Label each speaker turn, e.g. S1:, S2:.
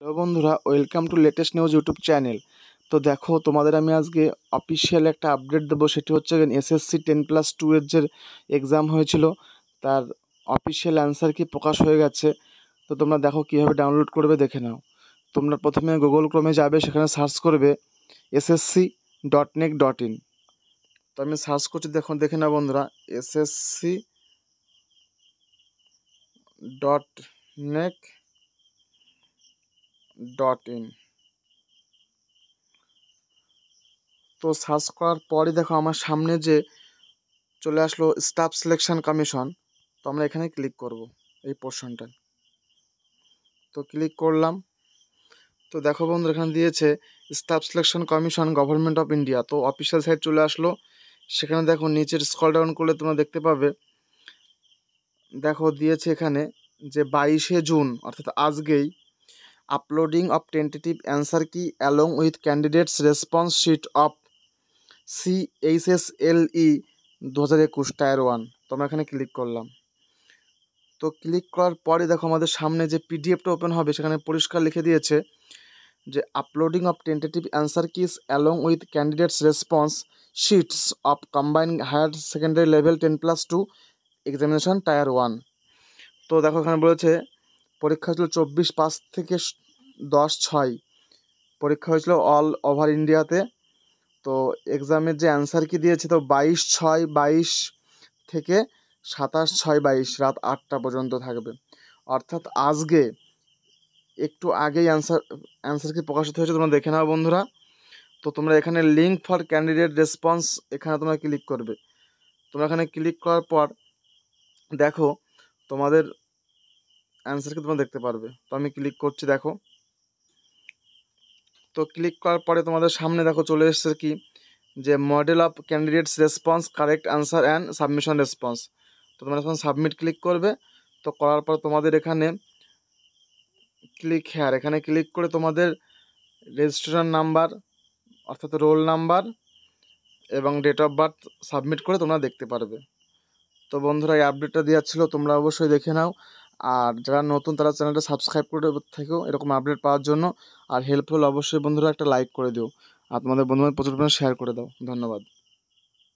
S1: Hello বন্ধুরা, welcome to latest news YouTube channel. তো দেখো, তোমাদের আমি আজকে অফিসিয়াল একটা আপডেট দেবো। সেটি হচ্ছে এসএসসি 10+2 এর যে এক্সাম হয়েছিল তার অফিসিয়াল অ্যান্সার কি প্রকাশ হয়ে গেছে। তো তোমরা দেখো কীভাবে ডাউনলোড করবে, দেখে নাও। তোমরা প্রথমে গুগল ক্রোমে যাবে, সেখানে সার্চ করবে ssc.nec.in। তো আমি সার্চ করছি, দেখে নাও বন্ধুরা, ssc.nec.in। তো সার্চ করার পরই দেখো আমার সামনে যে চলে আসলো স্টাফ সিলেকশন কমিশন। তো আমরা এখানে ক্লিক করব, এই পোর্শনটা। তো ক্লিক করলাম। তো দেখো বন্ধুরা, এখানে দিয়েছে staff selection commission government of India. তো অফিসিয়াল সাইট চলে আসলো। সেখানে দেখো নিচের স্ক্রল ডাউন করলে তোমরা দেখতে পাবে, দেখো দিয়েছে এখানে যে 22শে জুন অর্থাৎ আজকেই uploading of tentative answer key along with candidates response sheet of CHSLE 2021 tier 1। তো আমরা এখানে ক্লিক করলাম। তো ক্লিক করার পরে দেখো আমাদের সামনে যে পিডিএফটা ওপেন হবে, সেখানে পরিষ্কার লিখে দিয়েছে যে uploading of tentative answer keys along with candidates response sheets of combined higher secondary level 10+2 examination tier 1। তো দেখো এখানে বলেছে পরীক্ষা ছিল 24/5 থেকে 10/6 পরীক্ষা হয়েছিল অল ওভার ইন্ডিয়াতে। তো এক্সামের যে অ্যান্সার কি দিয়েছে, তো 22/6/22 থেকে 27/6/22 রাত 8টা পর্যন্ত থাকবে। অর্থাৎ আজকে একটু আগেই অ্যান্সার কি প্রকাশিত হয়েছে, তোমরা দেখে নাও বন্ধুরা। তো তোমরা এখানে লিঙ্ক ফর ক্যান্ডিডেট রেসপন্স এখানে তোমরা ক্লিক করবে। তোমরা এখানে ক্লিক করার পর দেখো তোমাদের অ্যান্সার কি তোমরা দেখতে পারবে। তো আমি ক্লিক করছি, দেখো। তো ক্লিক করার পরে তোমাদের সামনে দেখো চলে এসেছে কি যে model of candidates response, correct answer and submission response. তো তোমরা এখন সাবমিট ক্লিক করবে। তো করার পর তোমাদের এখানে এখানে ক্লিক করে তোমাদের রেজিস্ট্রেশন নাম্বার অর্থাৎ রোল নাম্বার এবং ডেট অফ বার্থ সাবমিট করে তোমরা দেখতে পারবে। তো বন্ধুরা, এই আপডেটটা দেওয়া ছিল, তোমরা অবশ্যই দেখে নাও। আর যারা নতুন তারা চ্যানেলটা সাবস্ক্রাইব করে থেকেও এরকম আপডেট পাওয়ার জন্য। আর হেল্পফুল অবশ্যই বন্ধুরা একটা লাইক করে দিও, আর তোমাদের বন্ধুদের প্রচুর পরিমাণে শেয়ার করে দাও। ধন্যবাদ।